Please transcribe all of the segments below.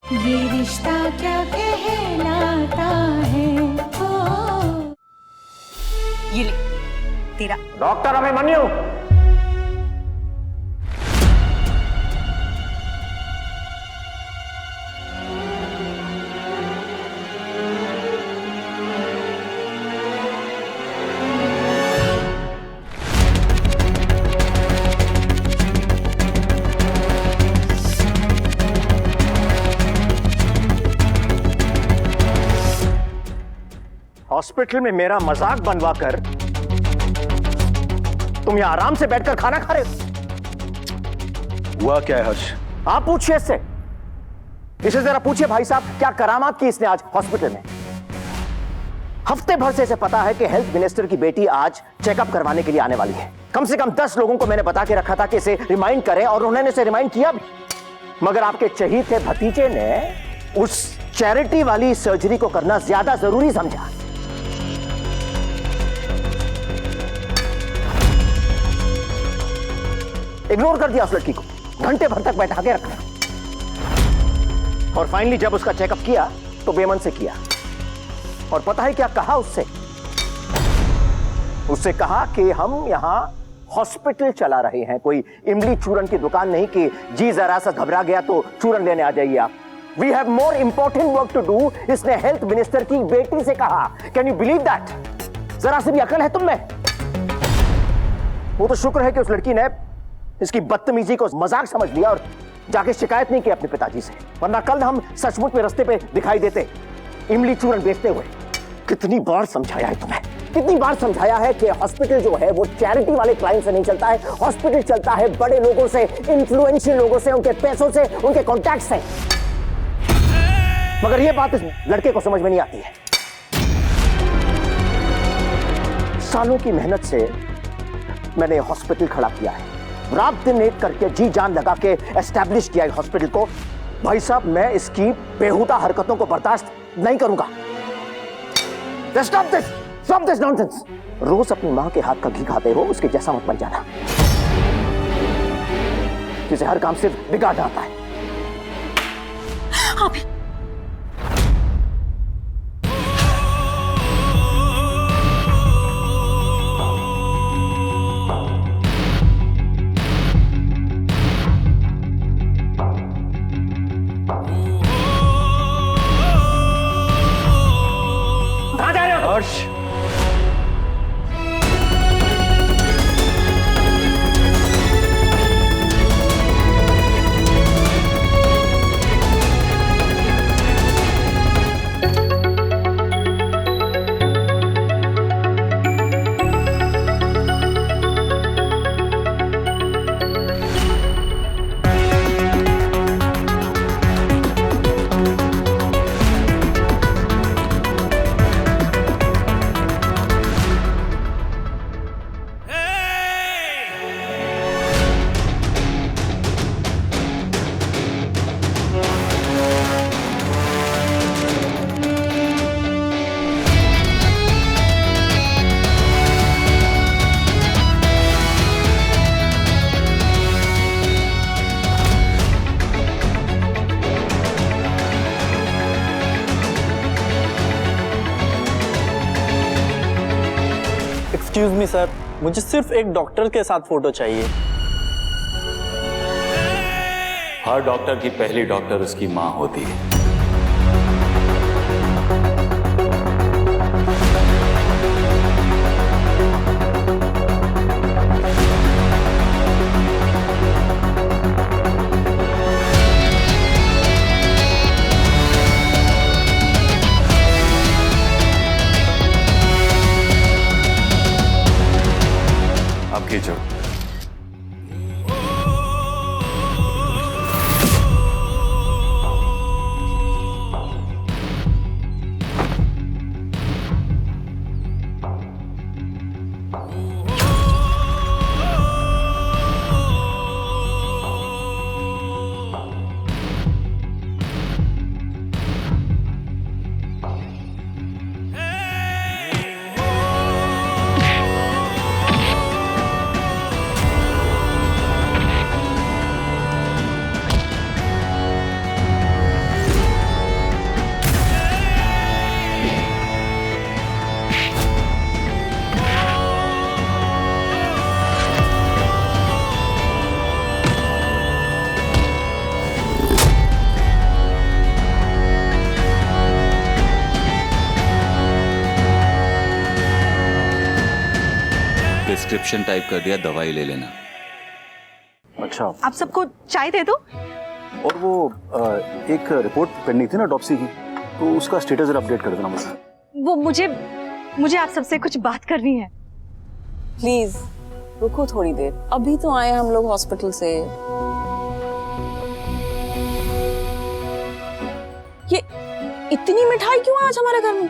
ये रिश्ता क्या कहलाता है ओ। ये ले तेरा। डॉक्टर अभिमन्यु, हॉस्पिटल में मेरा मजाक बनवा कर तुम यहां आराम से बैठकर खाना खा रहे हो। हुआ क्या है हर्ष? आप पूछिए इससे, इसे जरा पूछिए भाई साहब, क्या करामात की इसने आज हॉस्पिटल में। हफ्ते भर से इसे पता है कि हेल्थ मिनिस्टर की बेटी आज चेकअप करवाने के लिए आने वाली है। कम से कम 10 लोगों को मैंने बता के रखा था कि इसे रिमाइंड करें, और उन्होंने इसे रिमाइंड किया भी। मगर आपके चहीते भतीजे ने उस चैरिटी वाली सर्जरी को करना ज्यादा जरूरी समझा। इग्नोर कर दिया उस लड़की को, घंटे भर तक बैठा के रखा, और फाइनली जब उसका चेकअप किया तो बेमन से किया। और पता है क्या कहा उससे? उससे कहा कि हम यहां हॉस्पिटल चला रहे हैं, कोई इमली चूरन की दुकान नहीं कि जी जरा सा घबरा गया तो चूरन लेने आ जाइए आप। We have more important work to do, इसने हेल्थ मिनिस्टर की बेटी से कहा। Can you believe that? जरा से भी अकल है तुम में? वो तो शुक्र है कि उस लड़की ने इसकी बदतमीजी को मजाक समझ लिया और जाके शिकायत नहीं की अपने पिताजी से, वरना कल हम सचमुच में रास्ते पे दिखाई देते इमली चूरन बेचते हुए। कितनी बार समझाया है तुम्हें, कितनी बार समझाया है कि हॉस्पिटल जो है वो चैरिटी वाले क्लाइंट से नहीं चलता है, हॉस्पिटल चलता है बड़े लोगों से, इन्फ्लुएंशियल लोगों से, उनके पैसों से, उनके कॉन्टैक्ट से। मगर ये बात इस लड़के को समझ में नहीं आती है। सालों की मेहनत से मैंने हॉस्पिटल खड़ा किया है, रात दिन एक करके जी जान लगा के एस्टैब्लिश किया है हॉस्पिटल को। भाई साहब, मैं इसकी बेहुदा हरकतों को बर्दाश्त नहीं करूंगा। Stop this nonsense. रोज अपनी मां के हाथ का घी खाते हो, उसके जैसा मत बन जाना, जिसे हर काम सिर्फ बिगाड़ आता है। हर्ष, एक्सक्यूज मी सर, मुझे सिर्फ एक डॉक्टर के साथ फोटो चाहिए। हर डॉक्टर की पहली डॉक्टर उसकी मां होती है। अब खींचो। प्रिस्क्रिप्शन टाइप कर दिया, दवाई ले लेना। अच्छा, आप सबको चाय दे दो। और वो एक रिपोर्ट पेंडिंग थी ना डॉप्सी की, तो उसका स्टेटस जरा अपडेट कर देना मुझे। वो मुझे आप सबसे कुछ बात करनी है। प्लीज रुको थोड़ी देर, अभी तो आए हम लोग हॉस्पिटल से। ये इतनी मिठाई क्यों है आज हमारे घर में?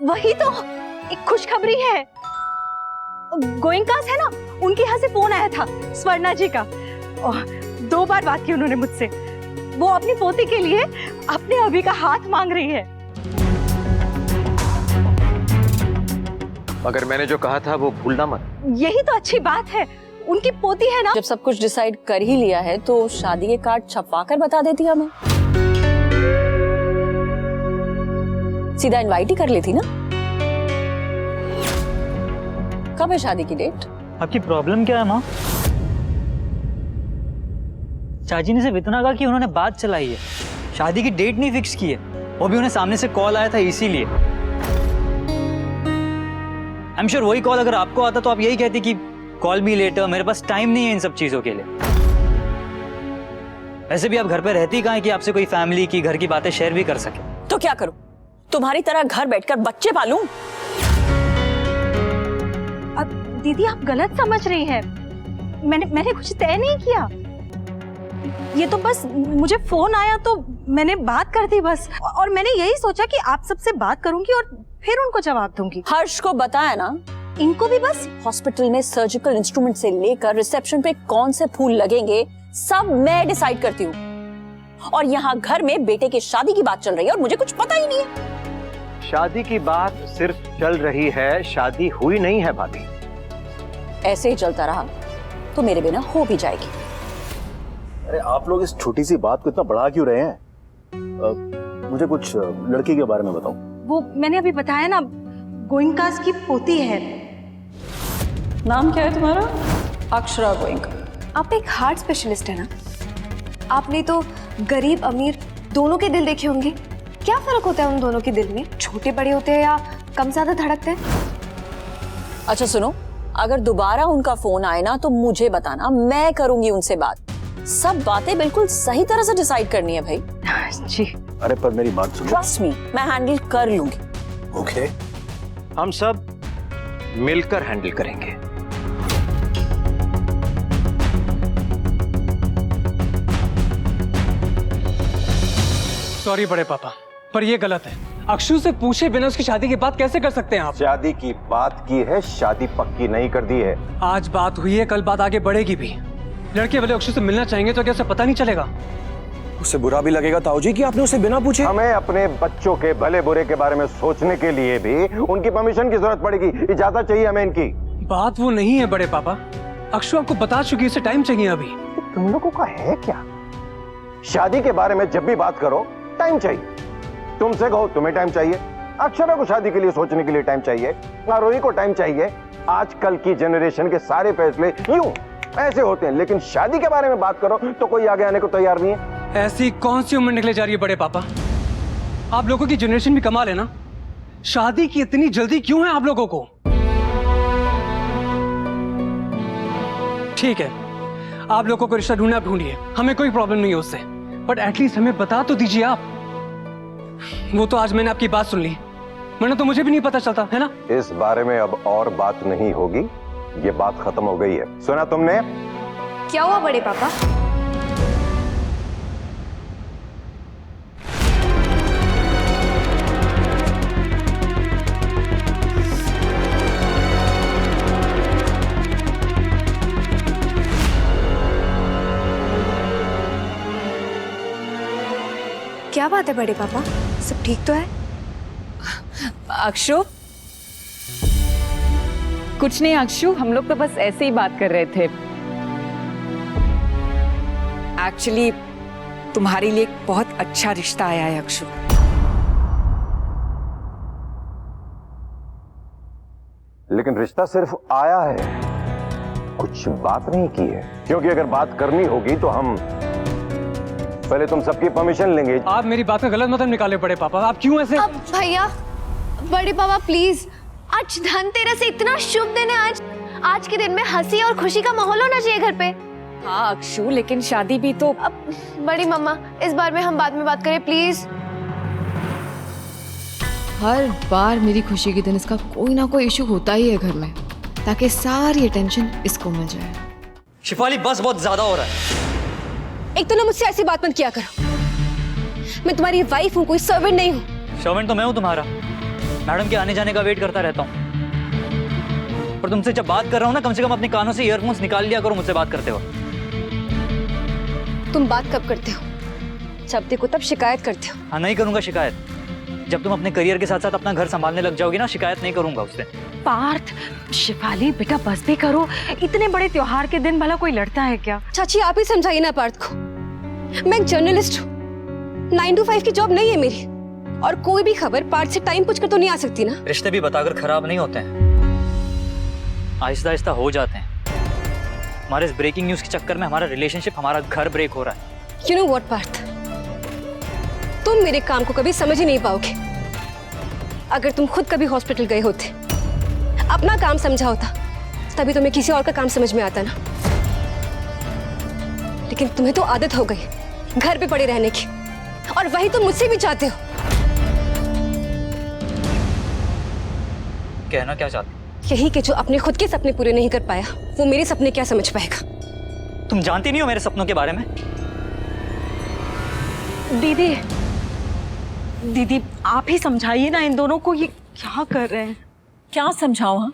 वही तो एक खुशखबरी है। गोइंकास है ना, उनके यहाँ से फोन आया था स्वर्णा जी का। 2 बार बात की उन्होंने मुझसे। वो अपनी पोती के लिए अपने अभी का हाथ मांग रही है। अगर मैंने जो कहा था वो भूलना मत। यही तो अच्छी बात है, उनकी पोती है ना। जब सब कुछ डिसाइड कर ही लिया है तो शादी के कार्ड छपवा कर बता देती हमें, सीधा इनवाइट ही कर लेती ना। कब है शादी की डेट? आपकी प्रॉब्लम क्या है माँ? चाची ने सिर्फ इतना कहा कि उन्होंने बात चलाई है, शादी की डेट नहीं फिक्स की है। वो भी उन्हें सामने से कॉल आया था इसीलिए। आई एम श्योर वही कॉल अगर आपको आता तो आप यही कहती कि कॉल मी लेटर, मेरे पास टाइम नहीं है इन सब चीजों के लिए। वैसे भी आप घर पे रहती कहाँ है कि आपसे कोई फैमिली की घर की बातें शेयर भी कर सके? तो क्या करूं, तुम्हारी तरह घर बैठकर बच्चे पालूं? अब दीदी आप गलत समझ रही हैं। मैंने कुछ तय नहीं किया। ये तो बस मुझे फोन आया तो मैंने बात कर दी बस। और मैंने यही सोचा कि आप सबसे बात करूंगी और फिर उनको जवाब दूंगी। हर्ष को बताया ना, इनको भी बस। हॉस्पिटल में सर्जिकल इंस्ट्रूमेंट से लेकर रिसेप्शन पे कौन से फूल लगेंगे सब मैं डिसाइड करती हूँ। और यहाँ घर में बेटे की शादी की बात चल रही है और मुझे कुछ पता ही नहीं है। शादी की बात सिर्फ चल रही है, शादी हुई नहीं है भाभी। ऐसे ही चलता रहा तो मेरे बिना हो भी जाएगी। अरे आप लोग इस छोटी सी बात को इतना बढ़ा क्यों रहे हैं? मुझे कुछ लड़की के बारे में बताओ। वो मैंने अभी बताया ना, गोइंकास की पोती है। नाम क्या है तुम्हारा? अक्षरा गोइंका। आप एक हार्ट स्पेशलिस्ट है ना? आपने तो गरीब अमीर दोनों के दिल देखे होंगे। क्या फर्क होता है उन दोनों के दिल में? छोटे बड़े होते हैं या कम ज्यादा धड़कते हैं? अच्छा सुनो, अगर दोबारा उनका फोन आए ना तो मुझे बताना, मैं करूंगी उनसे बात। सब बातें बिल्कुल सही तरह से डिसाइड करनी है भाई। जी। अरे पर मेरी बात सुनो। ट्रस्ट मी, मैं हैंडल कर लूंगी। ओके, हम सब मिलकर हैंडल करेंगे। सॉरी बड़े पापा, पर ये गलत है। अक्षु से पूछे बिना उसकी शादी की बात कैसे कर सकते हैं आप? शादी की बात की है, शादी पक्की नहीं कर दी है। आज बात हुई है, कल बात आगे बढ़ेगी भी। लड़के वाले अक्षु से मिलना चाहेंगे तो क्या उसे पता नहीं चलेगा? उससे बुरा भी लगेगा ताऊ जी कि आपने उसे बिना पूछे। हमें अपने बच्चों के भले बुरे के बारे में सोचने के लिए भी उनकी परमिशन की जरूरत पड़ेगी, इजाजत चाहिए हमें इनकी। बात वो नहीं है बड़े पापा, अक्षु आपको बता चुकी है, उसे टाइम चाहिए अभी। तुम लोगों का है क्या? शादी के बारे में जब भी बात करो टाइम चाहिए। तुमसे कहो तुम्हें टाइम चाहिए, अक्षरा को शादी के लिए सोचने के लिए टाइम चाहिए, आरोही को टाइम चाहिए। आजकल की जनरेशन के सारे फैसले यूं ऐसे होते हैं, लेकिन शादी के बारे में बात करो तो कोई आगे आने को तैयार नहीं है। ऐसी कौन सी उम्र निकले जा रही है बड़े पापा? आप लोगों की जनरेशन भी कमाल है ना। शादी की इतनी जल्दी क्यों है आप लोगों को? ठीक है, आप लोगों को रिश्ता ढूंढना ढूंढिए, हमें कोई प्रॉब्लम नहीं है उससे, बट एटलीस्ट हमें बता तो दीजिए आप। वो तो आज मैंने आपकी बात सुन ली, वरना तो मुझे भी नहीं पता चलता, है ना? इस बारे में अब और बात नहीं होगी, ये बात खत्म हो गई है। सुना तुमने? क्या हुआ बड़े पापा? क्या बात है बड़े पापा, सब ठीक तो है? अक्षु? कुछ नहीं अक्षु, हम लोग तो बस ऐसे ही बात कर रहे थे। एक्चुअली तुम्हारे लिए एक बहुत अच्छा रिश्ता आया है अक्षु। लेकिन रिश्ता सिर्फ आया है, कुछ बात नहीं की है। क्योंकि अगर बात करनी होगी तो हम पहले तुम सबकी परमिशन लेंगे। आप मेरी बात का गलत मतलब निकाले बड़े पापा, आप क्यों ऐसे? अब भैया, बड़े पापा प्लीज, आज धनतेरस इतना शुभ दिन है। आज के दिन में हंसी और खुशी का माहौल होना चाहिए घर पे। हाँ अक्षु, लेकिन शादी भी तो। अब बड़ी मम्मा, इस बार में हम बाद में बात करें प्लीज। हर बार मेरी खुशी के दिन इसका कोई ना कोई इशू होता ही है घर में, ताकि सारी अटेंशन इसको मिल जाए। शिफाली बस बहुत ज्यादा हो रहा है। एक तो ना मुझसे ऐसी बात मत किया करो। मैं तुम्हारी वाइफ हूँ, कोई सर्वेंट नहीं हूँ। सर्वेंट तो मैं हूँ तुम्हारा। मैडम के आने जाने का वेट करता रहता हूँ। और तुमसे जब बात कर रहा हूँ ना, कम से कम अपने कानों से ईयरफोन्स निकाल लिया करो मुझसे बात करते हो। तुम बात कब करते हो? जब देखो तब शिकायत करते हो। हाँ, नहीं करूंगा शिकायत। जब तुम अपने करियर के साथ साथ अपना घर संभालने लग जाओगी ना, शिकायत नहीं करूंगा उससे। पार्थ, शिफाली बेटा बस भी करो। इतने बड़े त्योहार के दिन भला कोई लड़ता है क्या? चाची आप ही समझाइए ना पार्थ को। मैं एक जर्नलिस्ट हूँ, 9 to 5 की जॉब नहीं है मेरी। और कोई भी खबर पार्थ से टाइम पूछकर तो नहीं आ सकती ना। रिश्ते भी बताकर खराब नहीं होते हैं, आहिस्ता आहिस्ता हो जाते हैं। हमारे इस ब्रेकिंग न्यूज के चक्कर में हमारा रिलेशनशिप, हमारा घर ब्रेक हो रहा है। You know what, पार्थ, तुम मेरे काम को कभी समझ ही नहीं पाओगे। अगर तुम खुद कभी हॉस्पिटल गए होते, अपना काम समझा होता, तभी तुम्हें किसी और का काम समझ में आता ना। लेकिन तुम्हें तो आदत हो गई घर पे पड़े रहने की, और वही तुम मुझसे भी चाहते हो। कहना क्या चाहती? यही कि जो अपने खुद के सपने पूरे नहीं कर पाया, वो मेरे सपने क्या समझ पाएगा। तुम जानती नहीं हो मेरे सपनों के बारे में। दीदी आप ही समझाइए ना इन दोनों को, ये क्या कर रहे हैं? क्या समझाऊं? हाँ,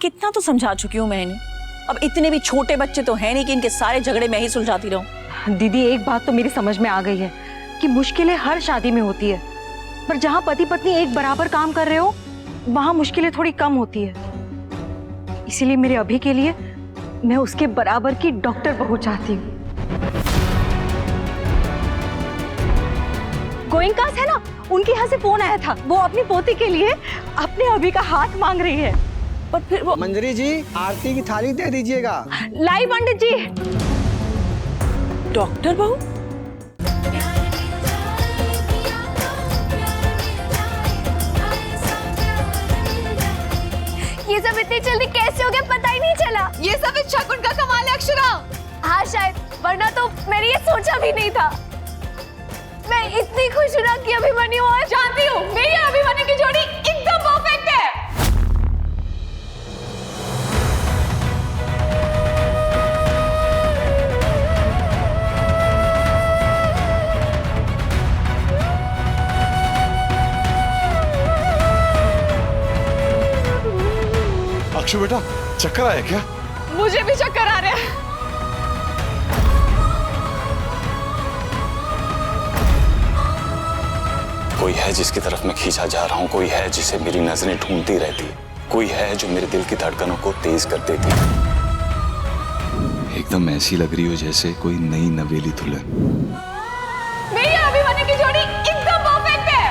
कितना तो समझा चुकी हूँ मैं इन्हें। अब इतने भी छोटे बच्चे तो हैं नहीं कि इनके सारे झगड़े मैं ही सुलझाती रहूं। दीदी एक बात तो मेरी समझ में आ गई है कि मुश्किलें हर शादी में होती है, पर जहाँ पति पत्नी एक बराबर काम कर रहे हो, वहाँ मुश्किलें थोड़ी कम होती है। इसीलिए मेरे अभी के लिए मैं उसके बराबर की डॉक्टर बहू चाहती हूँ। गोइंकास है ना, उनके यहाँ से फोन आया था। वो अपनी पोती के लिए अपने अभी का हाथ मांग रही है। पर फिर वो मंजरी जी, आरती की थाली दे दीजिएगा। लाई पंडित जी। डॉक्टर बहू? ये सब इतनी जल्दी कैसे हो गया पता ही नहीं चला। ये सब इस शकुन का कमाल है अक्षरा। हाँ शायद, वरना तो मैंने ये सोचा भी नहीं था। मैं इतनी खुश हूँ ना कि अभिमन्यु और जानती हूँ मेरी और अभिमन्यु की जोड़ी एकदम परफेक्ट है। अक्षु बेटा, चक्कर आया क्या? मुझे भी चक्कर आ रहे हैं। कोई है जिसकी तरफ मैं खींचा जा रहा हूँ, कोई है जिसे मेरी नजरें ढूंढती रहती है, कोई है जो मेरे दिल की धड़कनों को तेज कर देती है। एकदम ऐसी लग रही हो जैसे कोई नई नवेली दुल्हन। मेरी और अभिमन्यु की जोड़ी एकदम परफेक्ट है।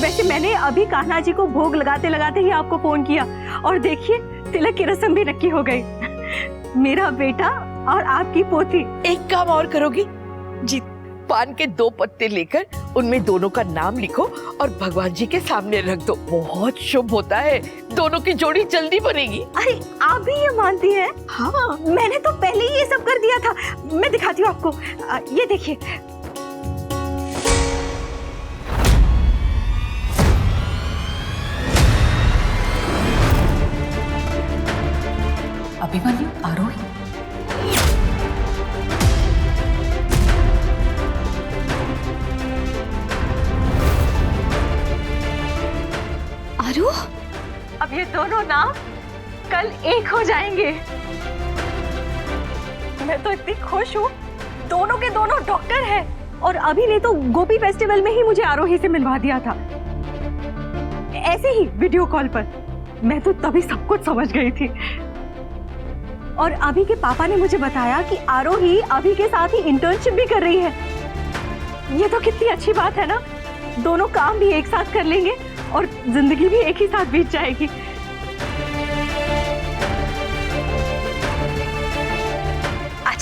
वैसे मैंने अभी कान्हा जी को भोग लगाते लगाते ही आपको फोन किया, और देखिए तिलक की रस्म भी नक्की हो गई। मेरा बेटा और आपकी पोती। एक काम और करोगी जी, पान के 2 पत्ते लेकर उनमें दोनों का नाम लिखो और भगवान जी के सामने रख दो। बहुत शुभ होता है, दोनों की जोड़ी जल्दी बनेगी। अरे आप भी ये मानती हैं? हाँ, मैंने तो पहले ही ये सब कर दिया था। मैं दिखाती हूँ आपको, ये देखिए। अभिमन्यु, आरोही। आरू, अब ये दोनों नाम कल एक हो जाएंगे। मैं तो इतनी खुश हूँ, दोनों के दोनों डॉक्टर हैं। और अभी ने तो गोपी फेस्टिवल में ही मुझे आरोही से मिलवा दिया था, ऐसे ही वीडियो कॉल पर। मैं तो तभी सब कुछ समझ गई थी। और अभी के पापा ने मुझे बताया कि आरोही अभी के साथ ही इंटर्नशिप भी कर रही है। ये तो कितनी अच्छी बात है ना, दोनों काम भी एक साथ कर लेंगे और जिंदगी भी एक ही साथ बीत जाएगी।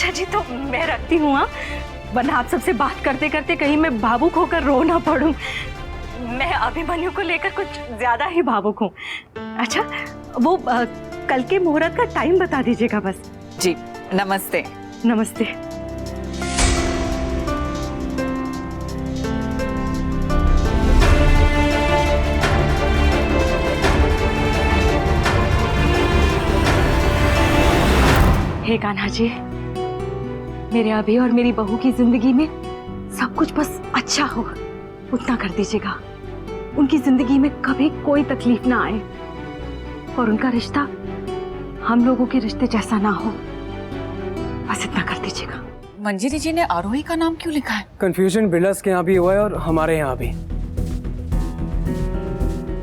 अच्छा जी, तो मैं रखती हूँ, हाँ, वरना आप सबसे बात करते करते कहीं मैं भावुक होकर रो ना पड़ूं। मैं अभिमन्यु को लेकर कुछ ज्यादा ही भावुक हूँ। अच्छा, वो कल के मुहूर्त का टाइम बता दीजिएगा बस। जी, नमस्ते। नमस्ते। हे कान्हा जी, मेरे अभी और मेरी बहू की जिंदगी में सब कुछ बस अच्छा हो, उतना कर दीजिएगा। उनकी जिंदगी में कभी कोई तकलीफ ना आए और उनका रिश्ता हम लोगों के रिश्ते जैसा ना हो, बस इतना कर दीजिएगा। मंजिरी जी ने आरोही का नाम क्यों लिखा है? कंफ्यूजन बिल्डर्स के यहाँ भी हुआ है और हमारे यहाँ भी।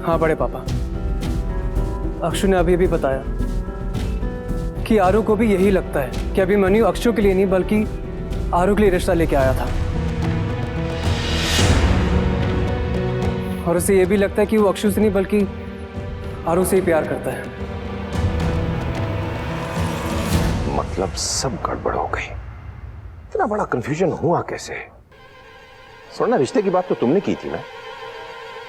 हाँ बड़े पापा, अक्षु ने अभी बताया कि आरू को भी यही लगता है कि अभिमन्यु अक्षु के लिए नहीं बल्कि आरू के लिए रिश्ता लेके आया था, और उसे यह भी लगता है कि वो अक्षु से नहीं बल्कि आरू से ही प्यार करता है। मतलब सब गड़बड़ हो गई। इतना बड़ा कंफ्यूजन हुआ कैसे? सुनना, रिश्ते की बात तो तुमने की थी ना,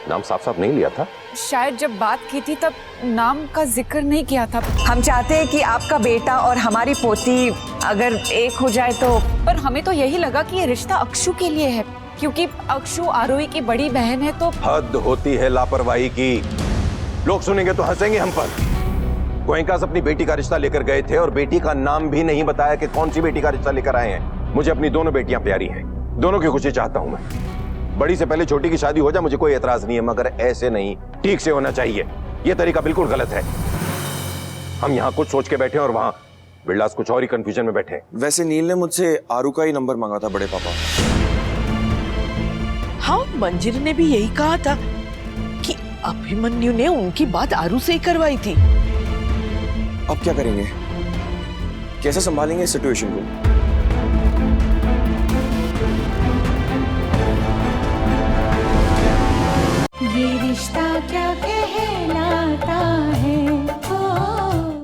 नाम साफ साफ नहीं लिया था। शायद जब बात की थी तब नाम का जिक्र नहीं किया था। हम चाहते हैं कि आपका बेटा और हमारी पोती अगर एक हो जाए तो। पर हमें तो यही लगा कि ये रिश्ता अक्षु के लिए है, क्योंकि अक्षु आरोही की बड़ी बहन है। तो हद होती है लापरवाही की। लोग सुनेंगे तो हंसेंगे हम पर। गोयनकास अपनी बेटी का रिश्ता लेकर गए थे और बेटी का नाम भी नहीं बताया कि कौन सी बेटी का रिश्ता लेकर आए हैं। मुझे अपनी दोनों बेटियां प्यारी हैं, दोनों की खुशी चाहता हूं मैं। बड़ी से पहले छोटी की शादी हो जाए मुझे कोई एतराज नहीं है, मगर ऐसे नहीं, ठीक से होना चाहिए। यह तरीका बिल्कुल गलत है। हम यहाँ कुछ सोच के बैठे और वहां बिरलास कुछ और ही कंफ्यूजन में बैठे। वैसे नील ने मुझसे आरू का ही नंबर मांगा था बड़े पापा। हाँ, मंजिरी ने भी यही कहा था कि अभिमन्यु ने उनकी बात आरू से ही करवाई थी। अब क्या करेंगे? कैसे संभालेंगे इस सिचुएशन को? ये रिश्ता क्या कहलाता है।